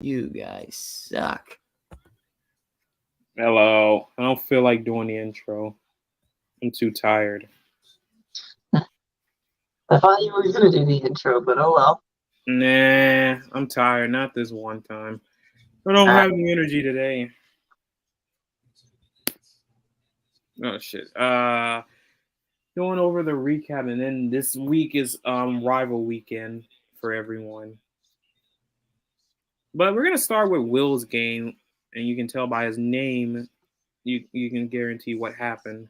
You guys suck. Hello. I don't feel like doing the intro. I'm too tired. I thought you were gonna do the intro, but oh well. Nah, I'm tired. Not this one time. I don't Uh, have the energy today. Oh shit. Going over the recap, and then this week is rival weekend for everyone. But we're gonna start with Will's game, and you can tell by his name, you can guarantee what happened.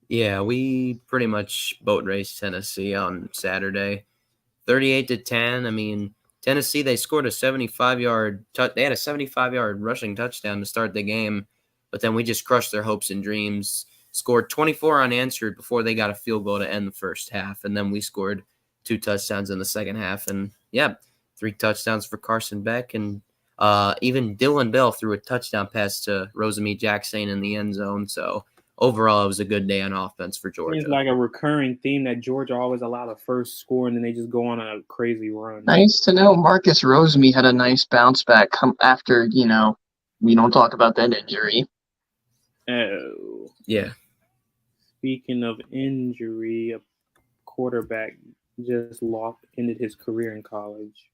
Yeah, we pretty much boat raced Tennessee on Saturday. 38-10. I mean, Tennessee, they scored a 75-yard they had a 75-yard rushing touchdown to start the game, but then we just crushed their hopes and dreams. Scored 24 unanswered before they got a field goal to end the first half, and then we scored 2 touchdowns in the second half. And yeah, 3 touchdowns for Carson Beck, and even Dylan Bell threw a touchdown pass to Rosamie Jackson in the end zone. So overall, it was a good day on offense for Georgia. It's like a recurring theme that Georgia always allow the first score, and then they just go on a crazy run. nice to know Marcus Rosemy had a nice bounce back after, we don't talk about that injury. Oh. Yeah. Speaking of injury, a quarterback just ended his career in college.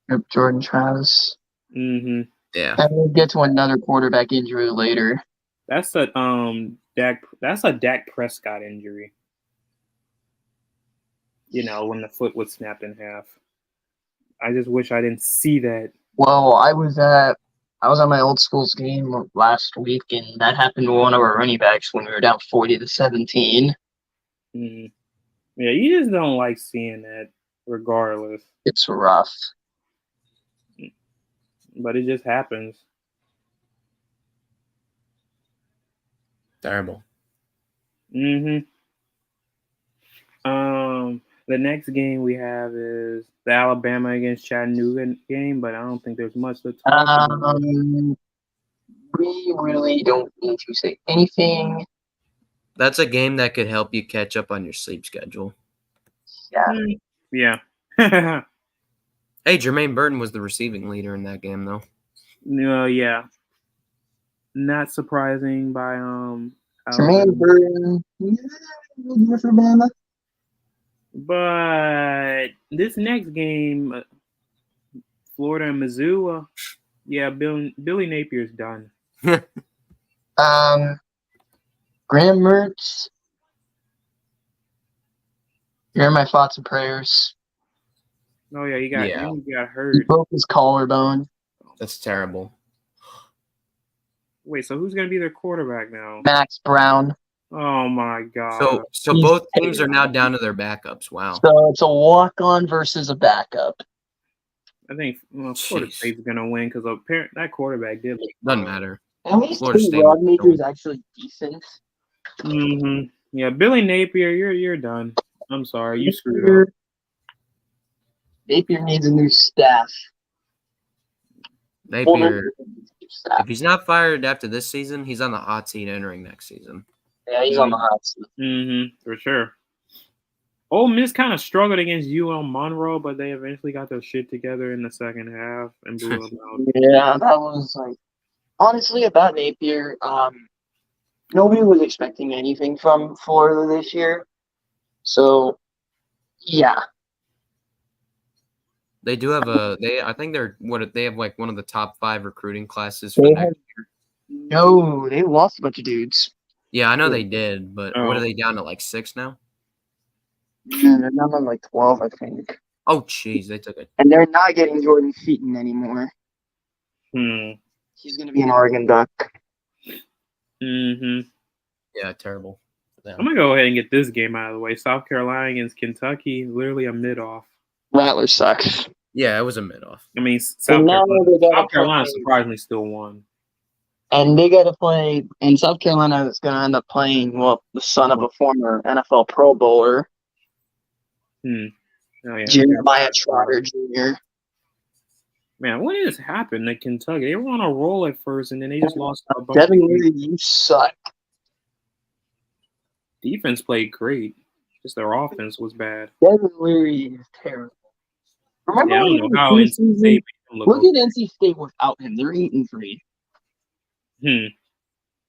Yep, Jordan Travis. Mm-hmm. Yeah. And we'll get to another quarterback injury later. That's a Dak Prescott injury. When the foot was snapped in half. I just wish I didn't see that. Well, I was at my old school's game last week, and that happened to one of our running backs when we were down 40-17. Mm-hmm. Yeah, you just don't like seeing that, regardless. It's rough. But it just happens. Terrible. Mm-hmm. The next game we have is the Alabama against Chattanooga game, but I don't think there's much to talk about. We really don't need to say anything. That's a game that could help you catch up on your sleep schedule. Yeah. Yeah. Hey, Jermaine Burton was the receiving leader in that game, though. Yeah. Not surprising by Jermaine Burton. Yeah, for Bama. But this next game, Florida and Missoula, yeah, Billy Napier's done. Graham Mertz. You're my thoughts and prayers. Oh yeah, he got hurt. He broke his collarbone. That's terrible. Wait, so who's gonna be their quarterback now? Max Brown. Oh my god. So both teams are now down to their backups. Wow. So it's a walk-on versus a backup. I think Florida State's gonna win because that quarterback did. Doesn't matter. At least Rod Major's actually decent. Mm-hmm. Yeah, Billy Napier, you're done. I'm sorry, you screwed up. Napier needs a new staff. Napier, if he's not fired after this season, he's on the hot seat entering next season. Yeah, he's on the hot seat. Mm-hmm, for sure. Ole Miss kind of struggled against UL Monroe, but they eventually got their shit together in the second half and blew them out. Yeah, that was honestly about Napier. Nobody was expecting anything from Florida this year, so yeah. They do have I think they have like one of the top 5 recruiting classes for next year. No, they lost a bunch of dudes. Yeah, I know they did, but what are they down to, like 6 now? No, they're down on like 12, I think. Oh, jeez, they took it. And they're not getting Jordan Seaton anymore. He's going to be an Oregon Duck. Mm-hmm. Yeah, terrible. I'm going to go ahead and get this game out of the way. South Carolina against Kentucky, literally a mid-off. Rattler sucks. Yeah, it was a mid-off. I mean, South Carolina surprisingly still won. And they got to play, and South Carolina is going to end up playing, the son of a former NFL Pro Bowler. Oh, yeah. Jeremiah Trotter Jr. Man, what has happened to Kentucky? They were on a roll at first, and then they just lost a bunch. Devin Leary, you suck. Defense played great. Just their offense was bad. Devin Leary is terrible. Remember Yeah, I when don't he know how was NC State made him look look okay. at NC State without him. They're 8-3. Hmm.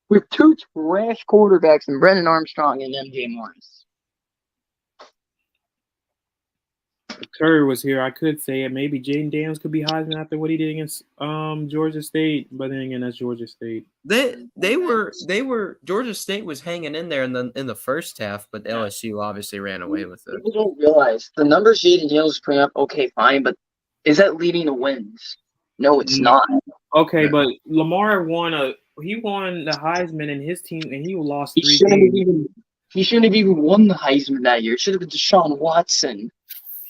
With two trash quarterbacks in Brennan Armstrong and MJ Morris. If Curry was here, I could say it. Maybe Jaden Daniels could be Heisman after what he did against Georgia State, but then again, that's Georgia State. They were Georgia State was hanging in there in the first half, but LSU obviously ran away with it. People don't realize the numbers Jaden Daniels is putting up. Okay, fine, but is that leading to wins? No, it's not. Okay, Yeah. but Lamar won the Heisman and his team, and he lost He 3 shouldn't have games. even won the Heisman that year. It should have been Deshaun Watson.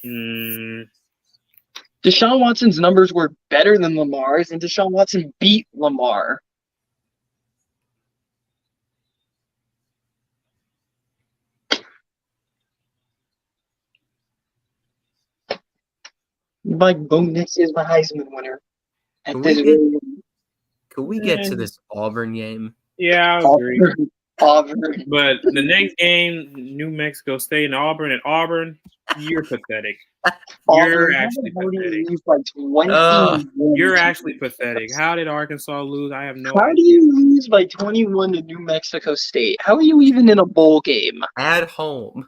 Hmm. Deshaun Watson's numbers were better than Lamar's, and Deshaun Watson beat Lamar. Mike Bo Nix is my Heisman winner. Can we get to this Auburn game? Yeah, I agree. Auburn. But the next game, New Mexico State and Auburn, you're pathetic. You're actually pathetic. By 21. You're actually pathetic. How did Arkansas lose? I have no How idea. do you lose by 21 to New Mexico State? How are you even in a bowl game? At home.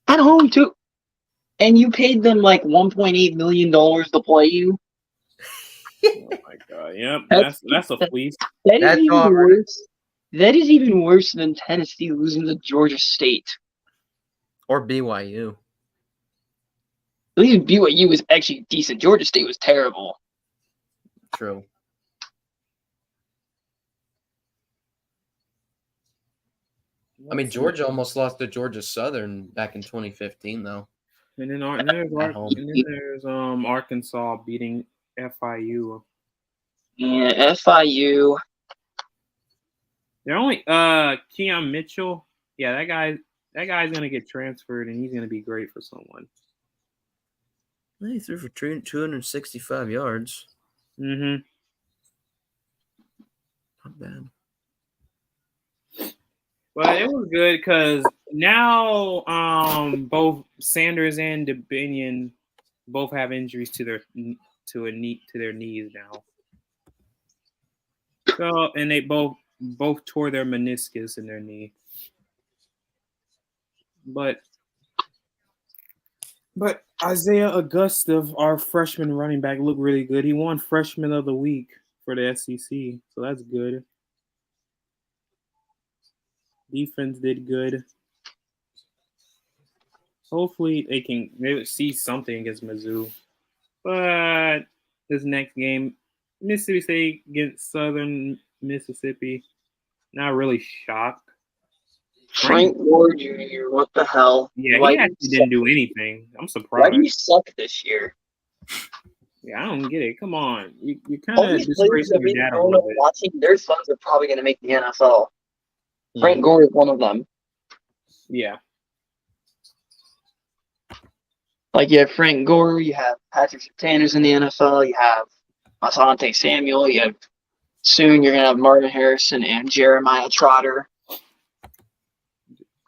At home, too. And you paid them like $1.8 million to play you? Oh my god! Yep, that's a fleece. That's even Auburn. worse. That is even worse than Tennessee losing to Georgia State. Or BYU. At least BYU was actually decent. Georgia State was terrible. True. I mean, Georgia almost lost to Georgia Southern back in 2015, though. And then there's Arkansas beating FIU. Yeah, FIU. They're only Keon Mitchell. Yeah, that guy's gonna get transferred and he's gonna be great for someone. He threw for 265 yards. Mm-hmm. Not bad. But it was good because now both Sanders and DeBinion both have injuries to their knees now. So and they both tore their meniscus in their knee. But Isaiah Augusta, our freshman running back, looked really good. He won Freshman of the Week for the SEC, so that's good. Defense did good. Hopefully they can maybe see something against Mizzou. But this next game, Mississippi State against Southern Mississippi, not really shocked. Frank Gore Jr., what the hell? Yeah, he actually didn't do anything. I'm surprised. Why do you suck this year? Yeah, I don't get it. Come on. You're kind All of these players disgracing that we your dad a don't little know bit. watching, their sons are probably going to make the NFL. Frank Gore is one of them. Yeah. Like, you have Frank Gore, you have Patrick Surtain's in the NFL, you have Asante Samuel, you have soon you're going to have Marvin Harrison and Jeremiah Trotter.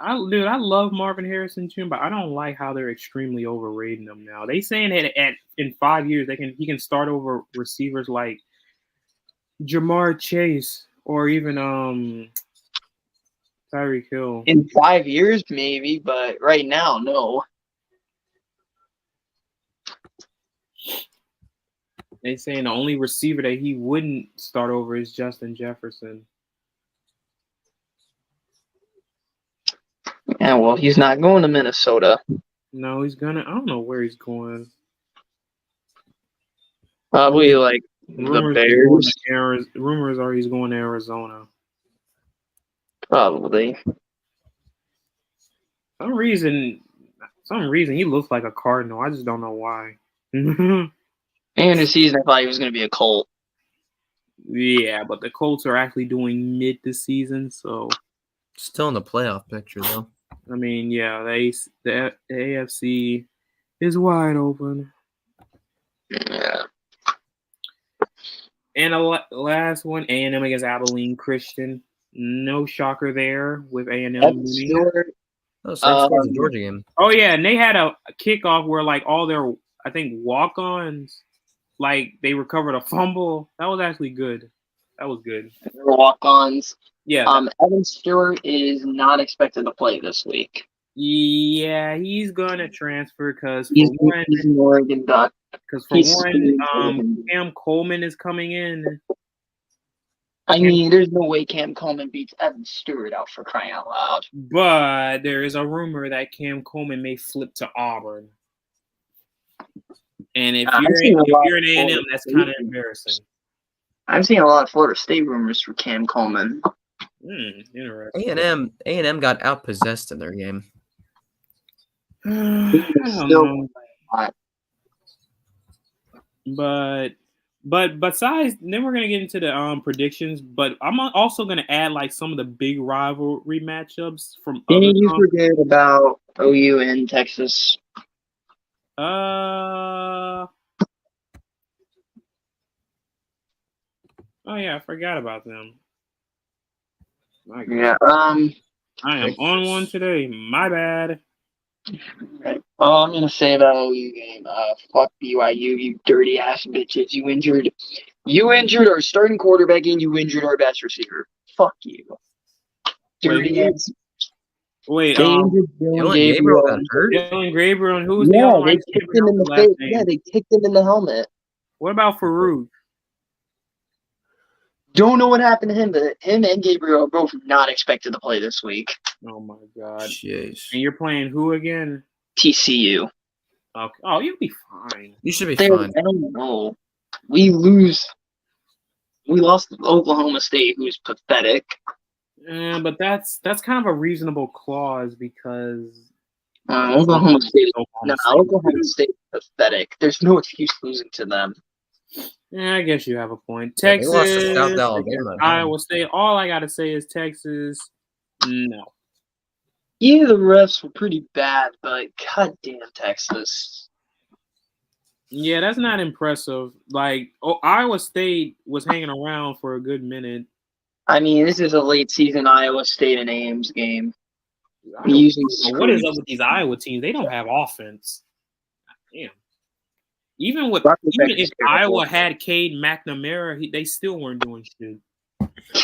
I love Marvin Harrison Jr., but I don't like how they're extremely overrating him now. They saying that in 5 years he can start over receivers like Jamar Chase or even Tyreek Hill. In 5 years, maybe, but right now, no. They saying the only receiver that he wouldn't start over is Justin Jefferson. Yeah, well, he's not going to Minnesota. No, he's gonna. I don't know where he's going. Probably like the Bears. Rumors are he's going to Arizona. Probably. Some reason he looks like a Cardinal. I just don't know why. And the season, I thought he was going to be a Colt. Yeah, but the Colts are actually doing mid this season, so still in the playoff picture though. I mean, yeah, the AFC is wide open. Yeah. And the last one, A&M against Abilene Christian. No shocker there with A&M. Oh, same score as the Georgia game. Oh yeah, and they had a kickoff where like all their I think walk-ons, like they recovered a fumble. That was actually good. That was good. Walk-ons. Yeah. Evan Stewart is not expected to play this week. Yeah, he's gonna transfer because He's an Oregon Duck. Cam Coleman is coming in. I mean, there's no way Cam Coleman beats Evan Stewart out, for crying out loud. But there is a rumor that Cam Coleman may flip to Auburn. And if you're an A&M, that's kind of embarrassing. I'm seeing a lot of Florida State rumors for Cam Coleman. Interesting. A&M got outpossessed in their game. I don't know. But besides, then we're gonna get into the predictions. But I'm also gonna add like some of the big rivalry matchups from. Didn't you forget about OU and Texas? Oh yeah, I forgot about them. Yeah. I am on one today. My bad. Right. All I'm gonna say about OU game, fuck BYU, you dirty ass bitches. You injured our starting quarterback and you injured our best receiver. Fuck you. Dirty ass. Wait, Dillon Gabriel got hurt? Dillon Gabriel and who was the other one? They kicked him in the face. Yeah, they kicked him in the helmet. What about Farouk? Don't know what happened to him, but him and Gabriel are both not expected to play this week. Oh my god. Jeez. And you're playing who again? TCU. Okay. Oh, you'll be fine. You should be fine. I don't know. We lost to Oklahoma State, who's pathetic. But that's kind of a reasonable clause because Oklahoma State is pathetic. There's no excuse losing to them. Yeah, I guess you have a point. Texas, they lost to South Alabama. Iowa State. All I gotta say is Texas. No. Yeah, the refs were pretty bad, but goddamn Texas. Yeah, that's not impressive. Like, Iowa State was hanging around for a good minute. I mean, this is a late season Iowa State and Ames game. What is up with these Iowa teams? They don't have offense. Damn. Even if Iowa had Cade McNamara, they still weren't doing shit.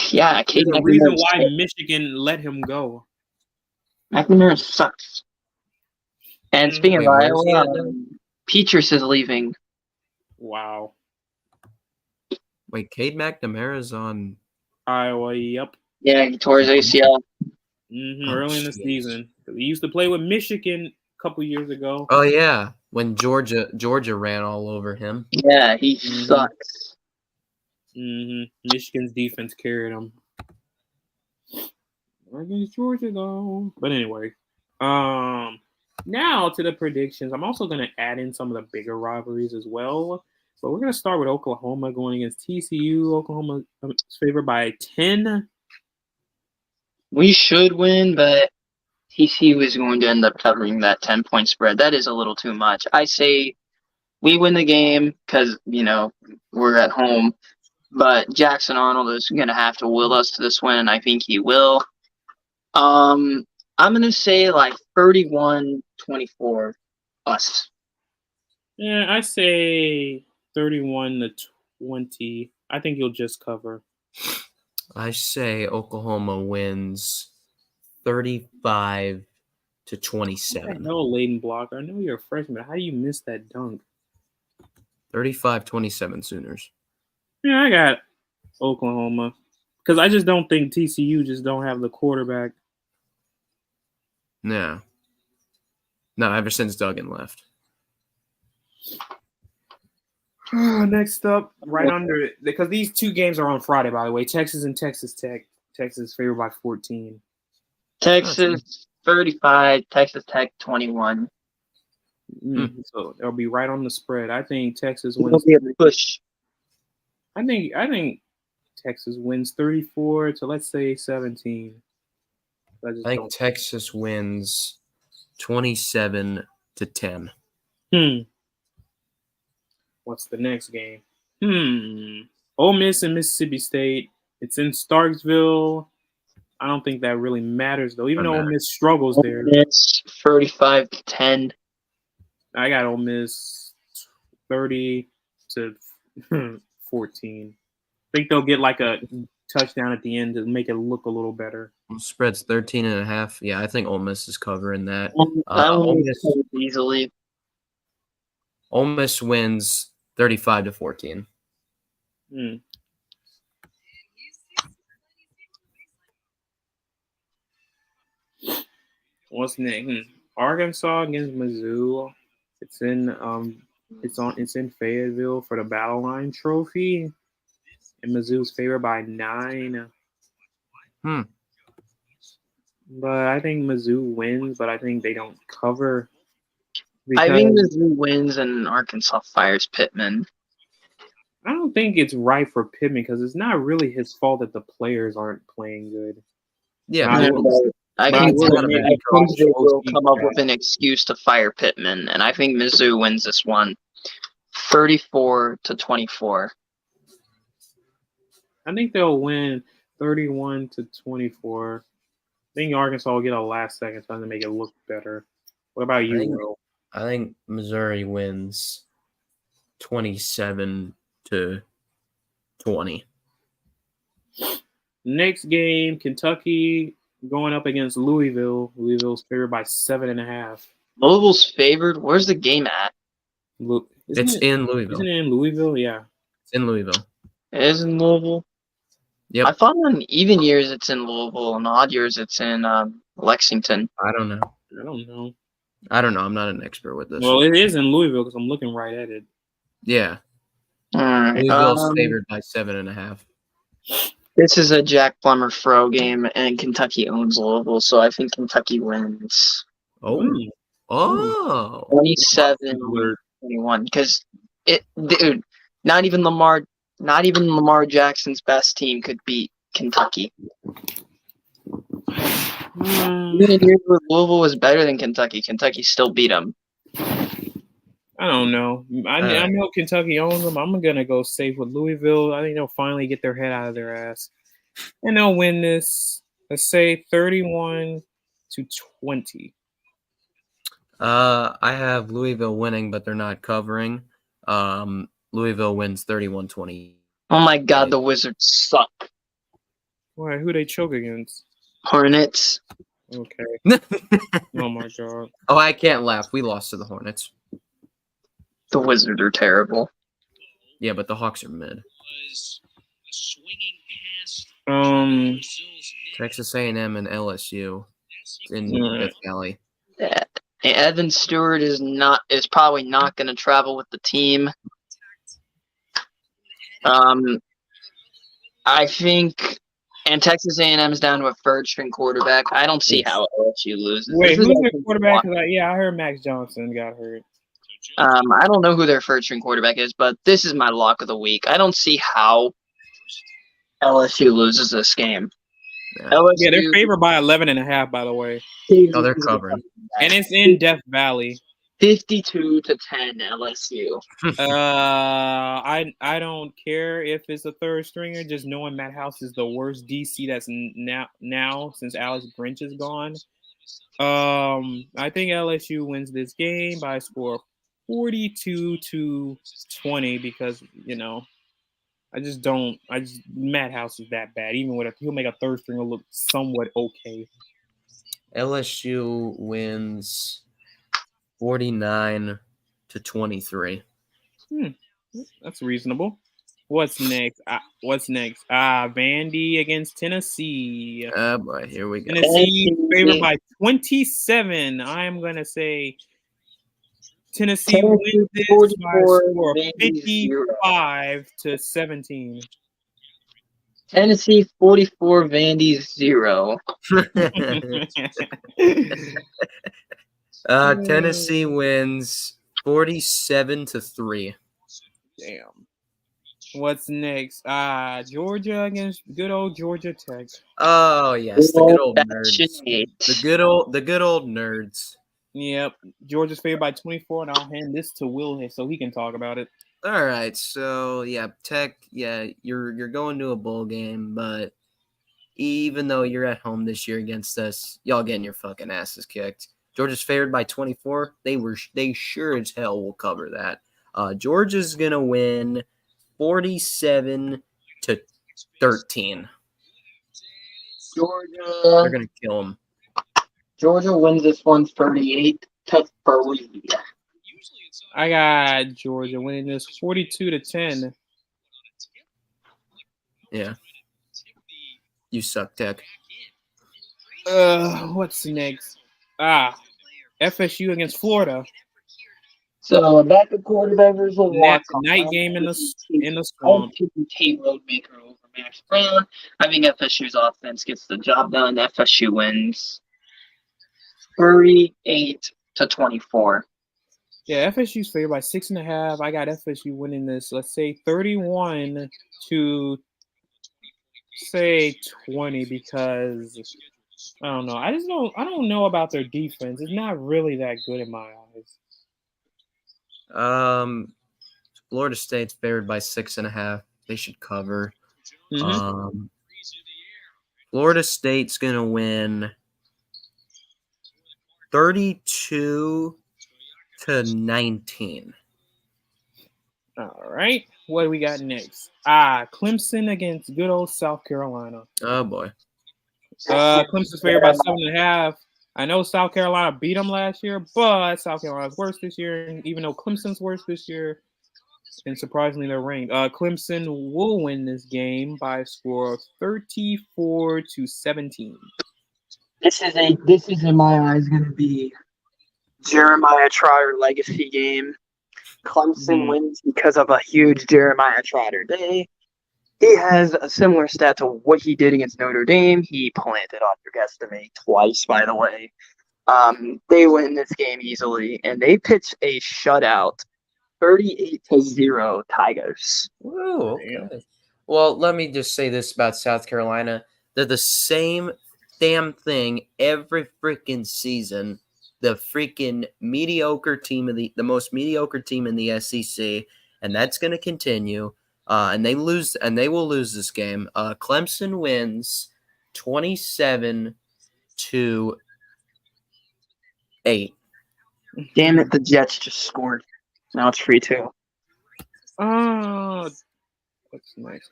Yeah, Cade There's a reason why Michigan let him go. McNamara sucks. And speaking of Iowa, Petrus is leaving. Wow. Wait, Cade McNamara's on Iowa, yep. Yeah, he tore his ACL. Early in the season. He used to play with Michigan a couple years ago. Oh, yeah. When Georgia ran all over him. Yeah, he sucks. Michigan's defense carried him. Against Georgia, though. But anyway. Now to the predictions. I'm also going to add in some of the bigger rivalries as well. So we're going to start with Oklahoma going against TCU. Oklahoma is favored by 10. We should win, but TCU is going to end up covering that 10-point spread. That is a little too much. I say we win the game because, we're at home. But Jackson Arnold is going to have to will us to this win, and I think he will. I'm going to say like 31-24 us. Yeah, I say 31-20. I think you'll just cover. I say Oklahoma wins 35-27. No, Layden Blocker. I know you're a freshman. How do you miss that dunk? 35-27 Sooners. Yeah, I got Oklahoma because I just don't think TCU just don't have the quarterback. No, ever since Duggan left. Next up, right under it, because these two games are on Friday, by the way. Texas and Texas Tech. Texas favored by 14. Texas 35, Texas Tech 21. So they'll be right on the spread. I think Texas wins. It'll be a push. I think Texas wins 34 to let's say 17. I think Texas wins 27-10. What's the next game? Ole Miss and Mississippi State. It's in Starksville. I don't think that really matters though. Even Doesn't though Ole matter. Miss struggles there, It's 35-10. I got Ole Miss 30 to 14. I think they'll get like a touchdown at the end to make it look a little better. Spread's 13.5. Yeah, I think Ole Miss is covering that. I Ole will Miss, easily. Ole Miss wins 35 to 14. Hmm. What's next? Arkansas against Mizzou. It's in Fayetteville for the Battle Line Trophy, and Mizzou's favored by 9. But I think Mizzou wins, but I think they don't cover. I think Because Mizzou wins and Arkansas fires Pittman. I don't think it's right for Pittman because it's not really his fault that the players aren't playing good. Yeah, I I but think I will they admit, will come up with an excuse to fire Pittman, and I think Mizzou wins this one 34 to 24. I think they'll win 31 to 24. I think Arkansas will get a last second time to make it look better. What about you, Will? I think Missouri wins 27 to 20. Next game, Kentucky going up against Louisville. Louisville's favored by 7.5. Louisville's favored. Where's the game at? It's in Louisville. Isn't it in Louisville? Yeah. It's in Louisville. It is in Louisville. Yep. I thought on even years it's in Louisville, and odd years it's in Lexington. I don't know. I don't know. I'm not an expert with this. Well, it is in Louisville because I'm looking right at it. Yeah. All right. Louisville's favored by 7.5. This is a Jack Plummer throw game, and Kentucky owns Louisville, so I think Kentucky wins Oh. Oh. 27-21. Because dude, not even Lamar Jackson's best team could beat Kentucky. Even in years where Louisville was better than Kentucky, Kentucky still beat them. I don't know. I know Kentucky owns them. I'm gonna go safe with Louisville. I think they'll finally get their head out of their ass, and they'll win this. Let's say 31 to 20. I have Louisville winning, but they're not covering. Louisville wins 31-20. Oh my God, the Wizards suck. Why? Who they choke against? Hornets. Okay. Oh my God. Oh, I can't laugh. We lost to the Hornets. The Wizards are terrible. Yeah, but the Hawks are mid. Texas A&M and LSU in Death Valley. Evan Stewart is probably not going to travel with the team. I think, and Texas A&M is down to a third-string quarterback. I don't see how LSU loses. Wait, who's their quarterback? I heard Max Johnson got hurt. I don't know who their third-string quarterback is, but this is my lock of the week. I don't see how LSU loses this game. Yeah, yeah, they're favored by 11.5, by the way. Oh, they're covering. And it's in Death Valley. 52 to 10 LSU. I don't care if it's a third stringer. Just knowing Matt House is the worst DC that's now since Alex Grinch is gone. I think LSU wins this game by a score of 42 to 20 because Matt House is that bad. Even with he'll make a third stringer look somewhat okay. LSU wins 49 to 23. That's reasonable. What's next? Vandy against Tennessee. Boy, here we go. Tennessee favored by 27. I'm gonna say Tennessee wins this by a score of 55 to 17. Tennessee 44, Vandy 0. Tennessee wins 47 to 3. Damn. What's next? Georgia against good old Georgia Tech. Oh yes, the good old nerds. The good old nerds. Yep. Georgia's favored by 24, and I'll hand this to Will so he can talk about it. All right, so yeah, Tech, yeah, you're going to a bowl game, but even though you're at home this year against us, y'all getting your fucking asses kicked. Georgia's favored by 24. They sure as hell will cover that. Georgia's gonna win 47-13. They're Georgia. gonna kill them. Georgia wins this one 38-3. I got Georgia winning this 42-10. Yeah. You suck, Tech. What's next? FSU against Florida. So back to quarterbacks will walk That's a night game in the I'll swamp. take Tate Roadmaker over Max Brown. I think FSU's offense gets the job done. FSU wins 38-24. Yeah, FSU's favored by 6.5. I got FSU winning this. Let's say 31 to say 20 because I don't know. I don't know about their defense. It's not really that good in my eyes. Florida State's favored by 6.5. They should cover. Mm-hmm. Florida State's gonna win 32-19. All right. What do we got next? Clemson against good old South Carolina. Oh boy. Clemson's favored by 7.5. I know South Carolina beat them last year, but South Carolina's worse this year. And even though Clemson's worse this year, and surprisingly they're ranked, Clemson will win this game by a score of 34-17. This is in my eyes going to be Jeremiah Trotter legacy game. Clemson wins because of a huge Jeremiah Trotter day. He has a similar stat to what he did against Notre Dame. He planted Audric Estime twice, by the way. They win this game easily, and they pitch a shutout, 38-0 Tigers. Whoa, okay. Well, let me just say this about South Carolina. They're the same damn thing every freaking season. The freaking mediocre team the most mediocre team in the SEC, and that's going to continue. And they will lose this game. Clemson wins 27-8. Damn it, the Jets just scored. Now it's 3-2. What's next?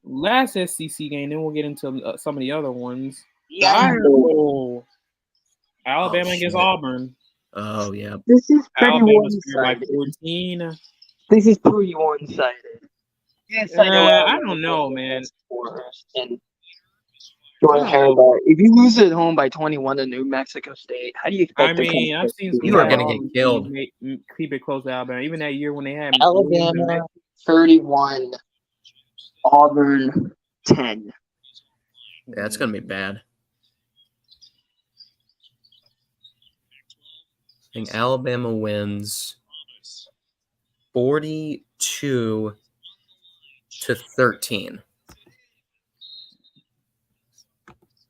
Last SEC game, then we'll get into some of the other ones. Yeah. Alabama against Auburn. Oh, yeah. This is pretty Alabama's by one-sided. 14. This is pretty one-sided. Yes, I know. I don't know, man. And Jordan Harbaugh. If you lose at home by 21 to New Mexico State, how do you expect? I've seen some You are going to get killed. Keep it close to Alabama. Even that year when they had Alabama 31, Auburn 10. Yeah, it's going to be bad. I think Alabama wins 42-13.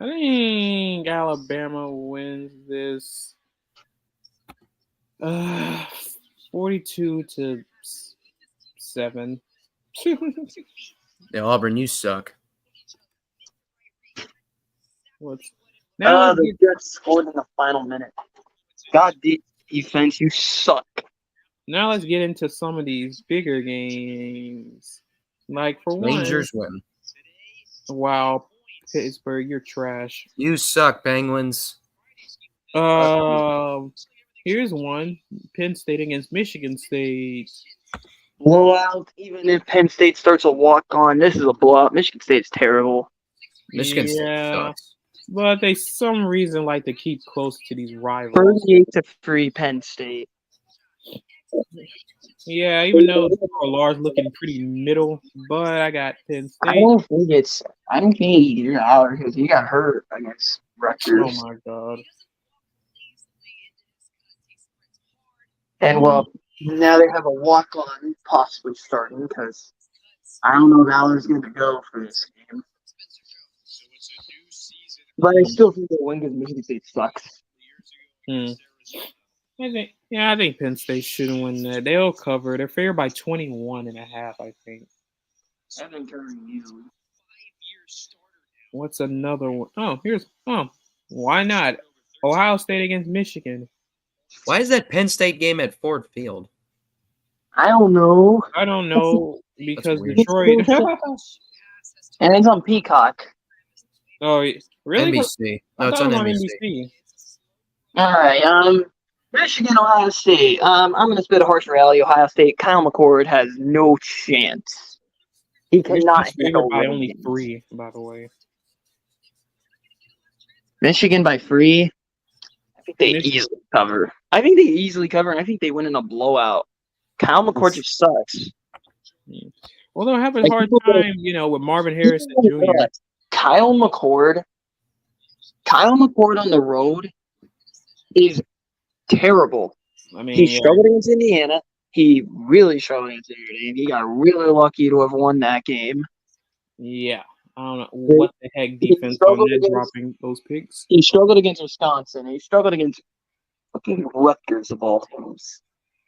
I think Alabama wins this 42-7. Yeah, Auburn, you suck. The Jets scored in the final minute. God, defense, you suck. Now let's get into some of these bigger games. Like for Rangers win. Wow, Pittsburgh, you're trash. You suck, Penguins. Here's one: Penn State against Michigan State. Blowout. Even if Penn State starts a walk-on, this is a blowout. Michigan State's terrible. Michigan State sucks. But they some reason like to keep close to these rivals. 38-3 Penn State. Yeah, even though Lars looking pretty middle, but I got Penn State. I don't think he's out because he got hurt against Rutgers. Oh my god. And well, now they have a walk-on possibly starting because I don't know if Aller's going to go for this game. But I still think they'll win because Michigan State sucks. I think Penn State shouldn't win that. They'll cover. They're favored by 21.5, I think. I think covering easily. What's another one? Why not? Ohio State against Michigan. Why is that Penn State game at Ford Field? I don't know. I don't know because weird. Detroit. And it's on Peacock. Oh, really? NBC. I No, it's thought on it was NBC. All right. Michigan, Ohio State. I'm gonna spit a horse rally. Ohio State. Kyle McCord has no chance. He cannot Michigan's handle favored by road only games. 3, by the way. Michigan by 3. I think they Michigan. easily cover. I think they easily cover, and I think they win in a blowout. Kyle McCord just sucks. Well, they'll have a Like, hard people go- time, with Marvin Harrison Jr. Kyle McCord on the road is terrible. I mean, He struggled against Indiana. He really struggled against Notre Dame. He got really lucky to have won that game. Yeah. I don't know what the heck defense on struggled that against- dropping those picks. He struggled against Wisconsin. He struggled against fucking Rutgers of all teams.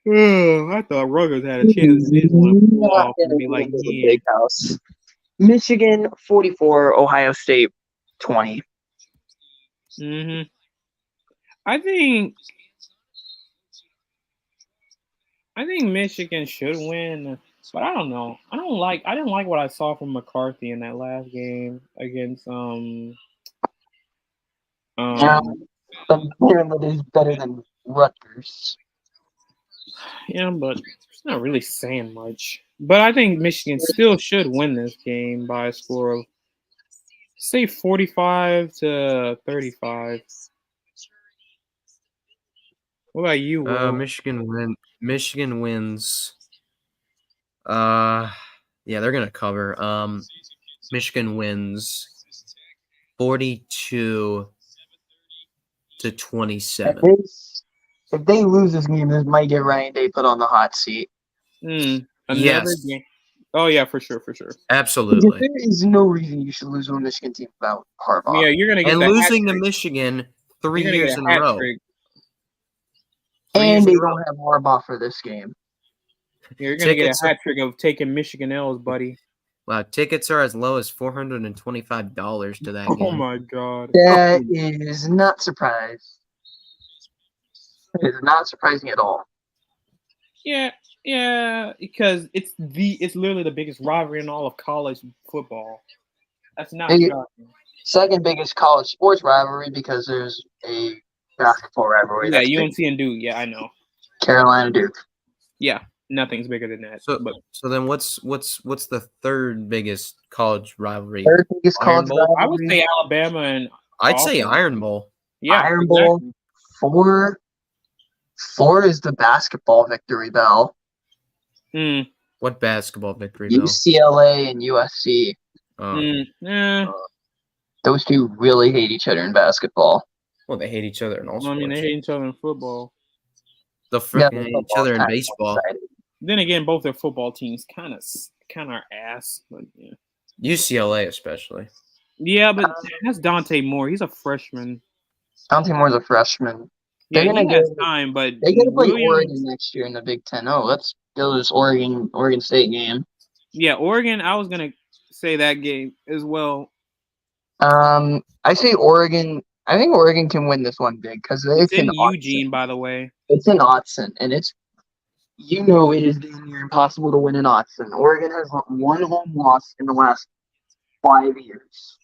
I thought Rutgers had a chance. They just want to pull off and be like, The yeah. big house. Michigan 44, Ohio State 20. Mm-hmm. I think Michigan should win, but I don't know. I didn't like what I saw from McCarthy in that last game against Maryland is better than Rutgers. yeah, but it's not really saying much. But I think Michigan still should win this game by a score of say 45-35. What about you, Will? Michigan wins. Yeah, they're gonna cover. Michigan wins 42-27. If they lose this game, this might get Ryan Day put on the hot seat. Another Yes. game. Oh yeah, for sure. Absolutely. There is no reason you should lose to a Michigan team without Harbaugh. Yeah, you're gonna get And the losing to hat-trick. Michigan 3 You're gonna years get in a a row. hat-trick. 3 years And they in a row. don't have Harbaugh for this game. Yeah, you're gonna Tickets get a hat trick of taking Michigan L's, buddy. Wow, tickets are as low as $425 to that Oh game. my god. That is not surprised. It is not surprising at all. Yeah, because it's literally the biggest rivalry in all of college football. That's not Hey, shocking. Second biggest college sports rivalry because there's a basketball rivalry. Yeah, That's big. UNC and Duke. Yeah, I know. Carolina Duke. Yeah, nothing's bigger than that. So then what's the third biggest college rivalry? Third biggest Iron college Bowl? rivalry. I would say Alabama and I'd say Auburn. Iron Bowl. Yeah, Iron Bowl. exactly. Four is the basketball victory bell. What basketball victory bell? UCLA and USC. Those two really hate each other in basketball. Well, they hate each other in all I mean, sports. they hate each other in football. They'll freaking hate each other in football's baseball. kinda exciting. Then again, both their football teams kind of are ass. But yeah. UCLA especially. Yeah, but that's Dante Moore. He's a freshman. Dante Moore's a freshman. Yeah, They're gonna he has get- time, but They gotta play Williams- Oregon next year in the Big Ten. Oh, let's go to this Oregon State game. Yeah, Oregon. I was gonna say that game as well. I say Oregon. I think Oregon can win this one big because It's in Eugene, by the way. It's in Autzen, and it is damn near impossible to win in Autzen. Oregon has one home loss in the last 5 years.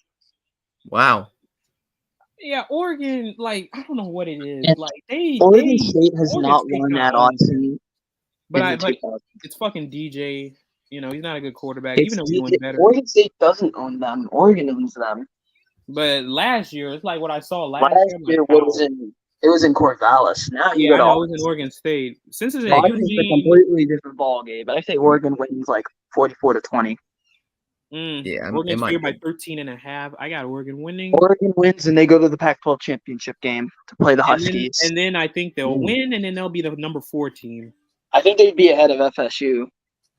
Wow. Yeah, Oregon. Like I don't know what it is. And Like they. Oregon State has Oregon not State's won not at owned. Autzen. But in the 2000s. it's fucking DJ. He's not a good quarterback. It's Even though he went better. Oregon State doesn't own them. Oregon owns them. But last year, it's like what I saw last Last year. I'm year like, it was in Corvallis. Now you yeah, I got know it was in Oregon State. Since it's in It's a Eugene, completely different ball game. But I say Oregon wins like 44-20. Yeah, Oregon's it might here by be. 13.5. I got Oregon winning. Oregon wins and they go to the Pac-12 championship game to play the And then, Huskies. and then I think they'll win, and then they'll be the number 4 team. I think they'd be ahead of FSU.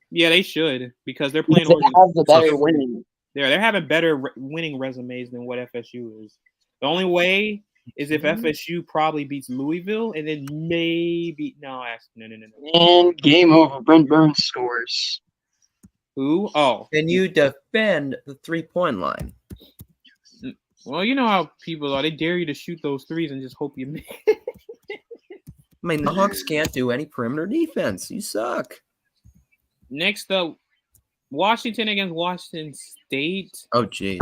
Yeah, they should because they're playing They Oregon. have the better So- winning. They're having better winning resumes than what FSU is. The only way is if FSU probably beats Louisville, and then maybe no. And game over. Brent Burns scores. Who? Oh, Can you defend the 3-point line? Well, you know how people are. They dare you to shoot those threes and just hope you miss. I mean, the Hawks can't do any perimeter defense. You suck. Next up, Washington against Washington State. Oh, jeez.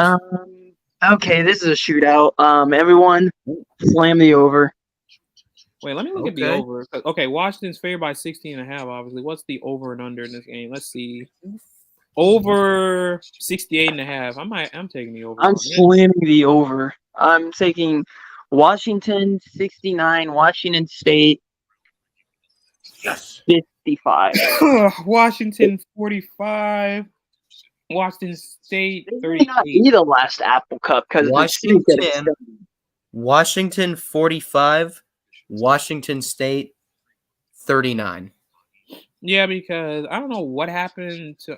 Okay, this is a shootout. Everyone, slam the over. Wait, let me look at the Okay. over. Okay, Washington's favored by 16.5, obviously. What's the over and under in this game? Let's see. Over 68.5. I'm taking the over. I'm on this. slamming the over. I'm taking Washington 69, Washington State Yes. 55. Washington 45. Washington State This may not 38. be the last Apple Cup because Washington. Washington 45. Washington State 39. Yeah, because I don't know what happened to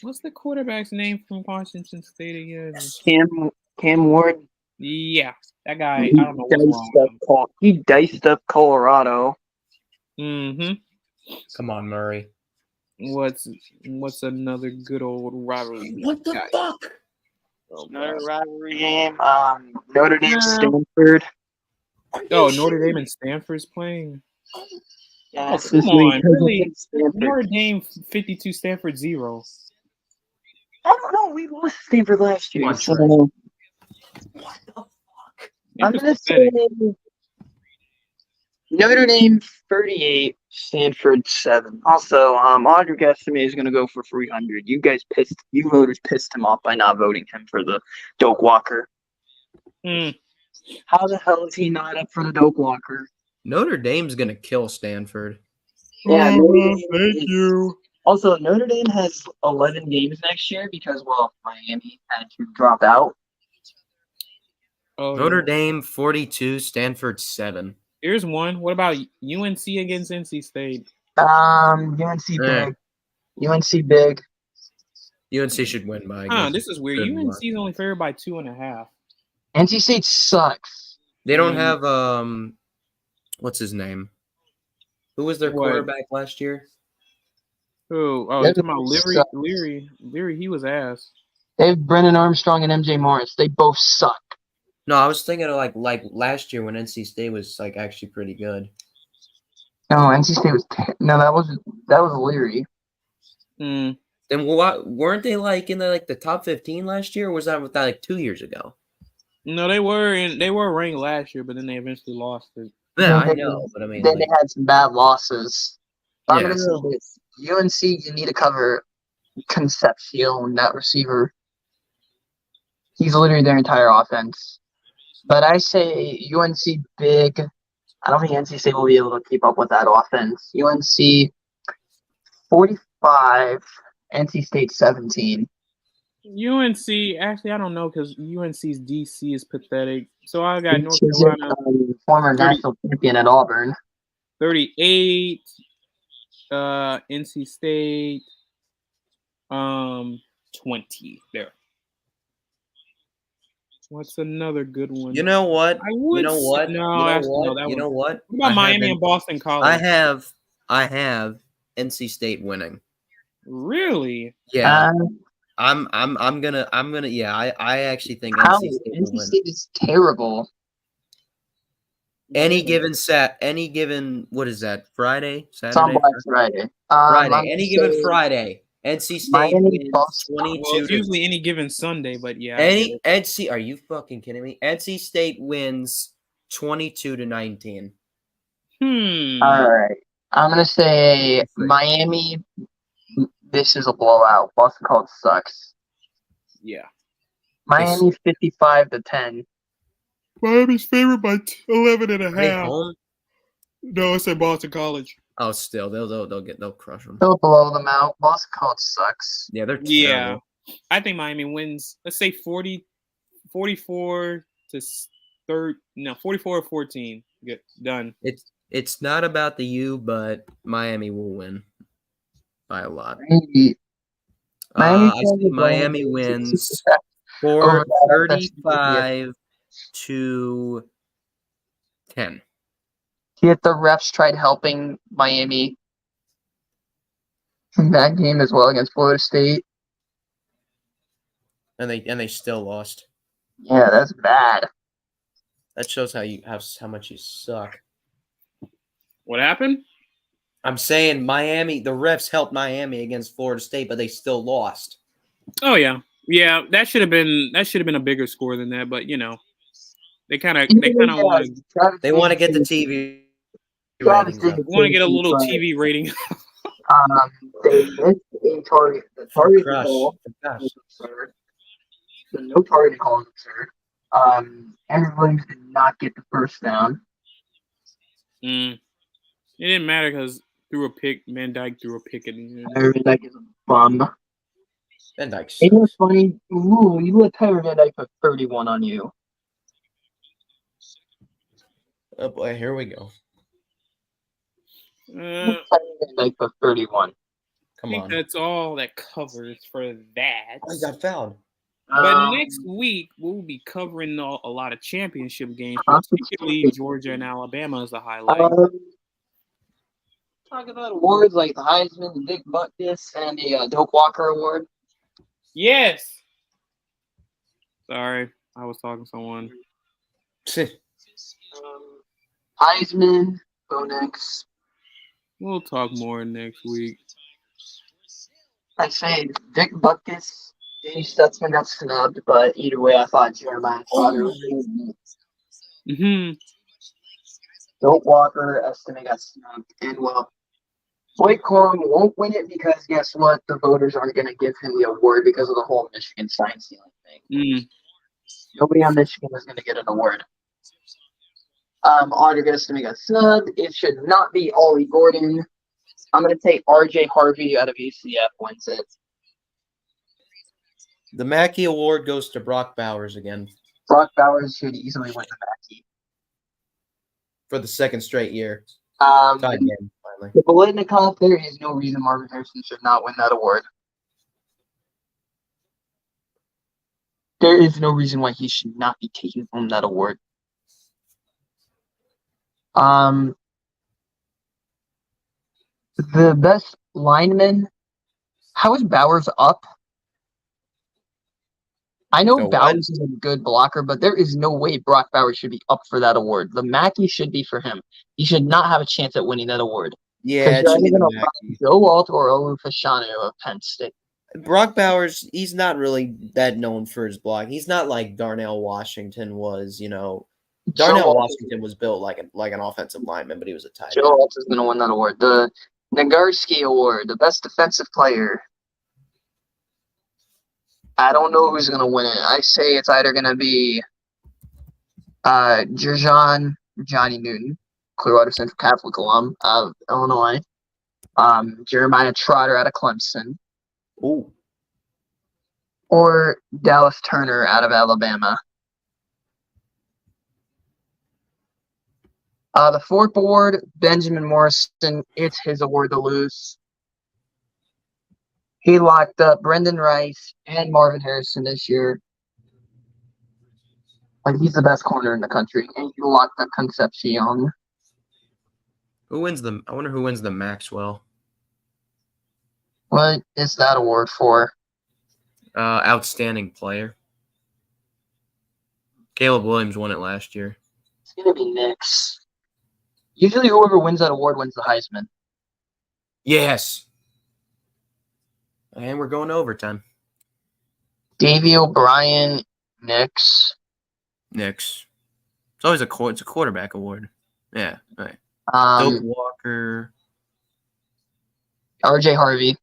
what's the quarterback's name from Washington State again? Cam Ward. Yeah, that guy. I don't know what's wrong with him. He diced up Colorado. Mm-hmm. Come on, Murray. What's another good old rivalry? What the guy? fuck? Another rivalry game. Notre Dame, Yeah. Stanford. Oh, Notre Dame and Stanford's playing. Yes, come this on, week. really? Stanford. Notre Dame 52, Stanford 0. I don't know. We lost Stanford last year. Come on, So Trey. What the fuck? I'm Stanford's gonna pathetic. say Notre Dame 38, Stanford 7. Also, Audric Estime is gonna go for 300. You voters pissed him off by not voting him for the Doak Walker. Mm. How the hell is he not up for the Doak Walker? Notre Dame's gonna kill Stanford. Yeah, Notre Dame thank is- you. Also, Notre Dame has 11 games next year because, well, Miami had to drop out. Oh, Notre yeah. Dame 42, Stanford 7. Here's one. What about UNC against NC State? UNC big. UNC big. UNC should win by. I Huh, guess. this is weird. Good UNC luck. is only favored by 2.5. NC State sucks. They don't Mm. have what's his name? Who was their What? quarterback last year? Oh, you're They're talking about sucks. Leary, he was ass. They have Brennan Armstrong and MJ Morris. They both suck. No, I was thinking of like last year when NC State was like actually pretty good. No, NC State was that was Leary. Mm. Then what weren't they like in the top 15 last year? Or was that like 2 years ago? No, they were ranked last year, but then they eventually lost it. Yeah, I Then know, but I mean, Then like, they had some bad losses. I'm Yeah. gonna say this: UNC, you need to cover Concepcion, that receiver. He's literally their entire offense. But I say UNC big. I don't think NC State will be able to keep up with that offense. UNC 45, NC State 17. UNC, actually, I don't know because UNC's DC is pathetic. So I got North She's Carolina former 30. national champion at Auburn. 38, NC State 20. There. What's another good one? you know what? I would You know say- what? no, you know actually, no, what? that You know one- what? What about Miami and Boston College? I have NC State winning. Really? Yeah, I'm gonna yeah. I actually think How NC State will NC win. State is terrible. Any given what is that? Friday, It's on Saturday, Black Friday. Friday. I'm Any gonna given say Friday, NC State Miami, wins Boston. 22 Well, it's to usually any given Sunday, but yeah. I get it. NC. Are you fucking kidding me? NC State wins 22 to 19. All right. I'm gonna say Miami. This is a blowout. Boston College sucks. Yeah. Miami 55 to 10. Miami's favored by 11 and a Are they half. home? No, it's at Boston College. Oh, still they'll crush them. They'll blow them out. Boston College sucks. Yeah, they're Yeah. terrible. I think Miami wins. Let's say 44 to 44 or 14. Get done. It's not about the U, but Miami will win by a lot. Maybe. I Miami's see Miami wins Over that, 35 to 10. Yet the refs tried helping Miami in that game as well against Florida State. and they still lost. Yeah, that's bad. That shows how much you suck. What happened? I'm saying Miami. The refs helped Miami against Florida State, but they still lost. Oh yeah, that should have been a bigger score than that. But they kind of want They want to get the TV Travis ratings up. did to get a crazy, little but, TV rating. They missed a target. The target call Gosh. was absurd. The no target call was absurd. Andrew Williams did not get the first down. It didn't matter because threw a pick. Van Dyke threw a pick at the end. Tyler Van Dyke is a bum. Van Dyke It sucks. was funny. Ooh, you let Tyler Van Dyke put 31 on you. Oh boy, here we go. Tyler Van Dyke put 31. I Come think on. that's all that covers for that. I got fouled. But next week we'll be covering a lot of championship games, Conference particularly Georgia and Alabama as the highlight. Talk about awards like the Heisman, the Dick Butkus, and the Doak Walker Award. Yes. Sorry, I was talking to someone. Heisman, go next. We'll talk more next week. I say Dick Butkus, Danny Stutzman got snubbed, but either way, I thought Jeremiah Trotter was Mm-hmm. Doak Walker, Estime got snubbed, and well, Blake Corum won't win it because guess what? The voters aren't going to give him the award because of the whole Michigan sign stealing thing. Nobody on Michigan is going to get an award. Audrey Estime got snubbed. It should not be Ollie Gordon. I'm going to take RJ Harvey out of UCF wins it. The Mackey Award goes to Brock Bowers again Brock Bowers should easily win the Mackey. for the second straight year. Tied again, finally. The Biletnikoff, there is no reason Marvin Harrison should not win that award. There is no reason why he should not be taking home that award. The best lineman. How is Bowers up? I know Bowers is a good blocker, but there is no way Brock Bowers should be up for that award. The Mackey should be for him. He should not have a chance at winning that award. Yeah, it should be the Mackey. Joe Walt or Olu Fashanu of Penn State. Brock Bowers, he's not really that known for his block. He's not like Darnell Washington was, you know. Darnell Washington was built like an offensive lineman, but he was a tight end. Joe Walt is going to win that award. The Nagarsky Award, the best defensive player. I don't know who's going to win it. I say it's either going to be Johnny Newton, Clearwater Central Catholic alum out of Illinois, Jeremiah Trotter out of Clemson, Ooh, or Dallas Turner out of Alabama. The fourth award, Benjamin Morrison. It's his award to lose. He locked up Brendan Rice and Marvin Harrison this year. Like, he's the best corner in the country. And he locked up Concepcion. I wonder who wins the Maxwell. What is that award for? Outstanding player. Caleb Williams won it last year. It's going to be Knicks. Usually whoever wins that award wins the Heisman. Yes. And we're going to overtime. Davey O'Brien, Knicks. It's always it's a quarterback award. Yeah, right. Doak Walker. RJ Harvey.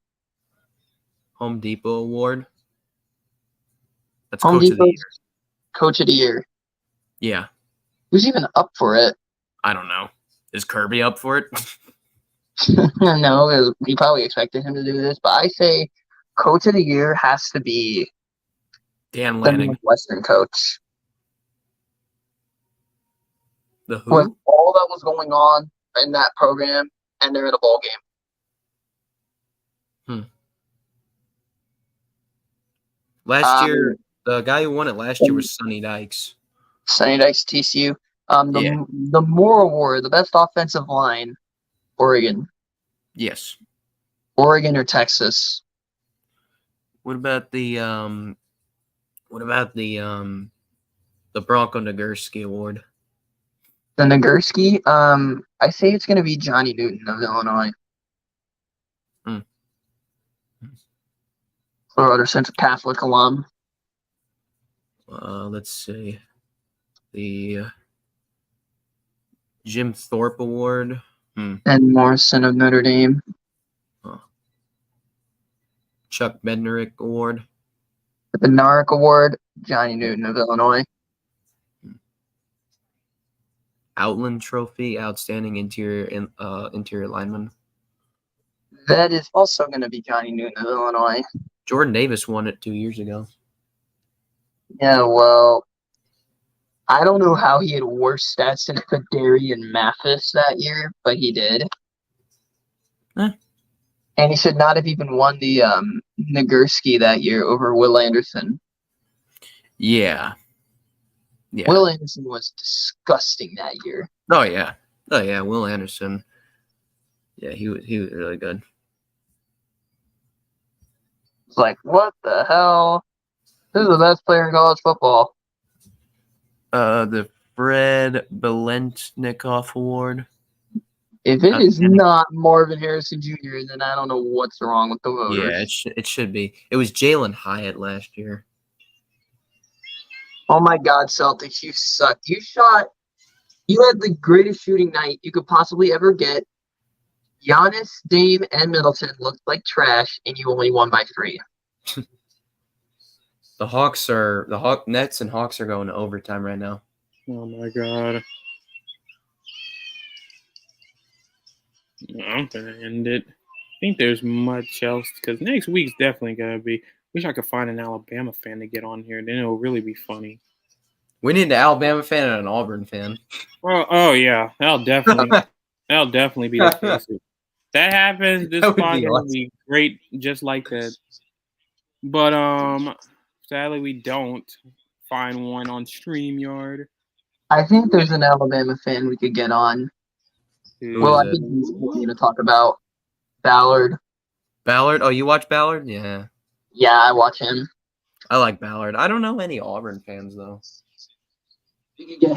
Home Depot Award. That's Home Coach of the Depot's Year. Coach of the Year. Yeah. Who's even up for it? I don't know. Is Kirby up for it? No, we probably expected him to do this, but I say Coach of the Year has to be Dan the Lanning. Northwestern coach. The who? With all that was going on in that program, and they're in a bowl game. Last year, the guy who won it last year was Sonny Dykes. Sonny Dykes, TCU. The Moore Award, the best offensive line, Oregon. Yes. Oregon or Texas. What about the What about the Bronco Nagurski Award? The Nagurski, I say it's going to be Johnny Newton of Illinois. Hmm. Florida Central Catholic alum. Let's see. The Jim Thorpe Award. And Morrison of Notre Dame. Chuck Bednarik Award. The Bednarik Award, Johnny Newton of Illinois. Outland Trophy, Outstanding Interior Lineman. That is also going to be Johnny Newton of Illinois. Jordan Davis won it 2 years ago. Yeah, well, I don't know how he had worse stats than Federian Mathis that year, but he did. Huh. And he should not have even won the Nagurski that year over Will Anderson. Yeah. Yeah. Will Anderson was disgusting that year. Oh yeah. Will Anderson. Yeah, he was really good. It's like, what the hell? Who's the best player in college football? The Fred Belentnikoff Award. If it is not Marvin Harrison Jr., then I don't know what's wrong with the voters. Yeah, it should be. It was Jalen Hyatt last year. Oh my God, Celtics, you suck. You had the greatest shooting night you could possibly ever get. Giannis, Dame, and Middleton looked like trash, and you only won by 3. The Nets and Hawks are going to overtime right now. Oh my God. I'm gonna end it. I think there's much else because next week's definitely gonna be. Wish I could find an Alabama fan to get on here. Then it'll really be funny. We need an Alabama fan and an Auburn fan. Well, oh yeah, that'll definitely be the case. If that happens, this podcast will be great, just like that. But sadly, we don't find one on StreamYard. I think there's an Alabama fan we could get on. Well, I think he's going to talk about Ballard. Ballard? Oh, you watch Ballard? Yeah. Yeah, I watch him. I like Ballard. I don't know any Auburn fans, though. We could get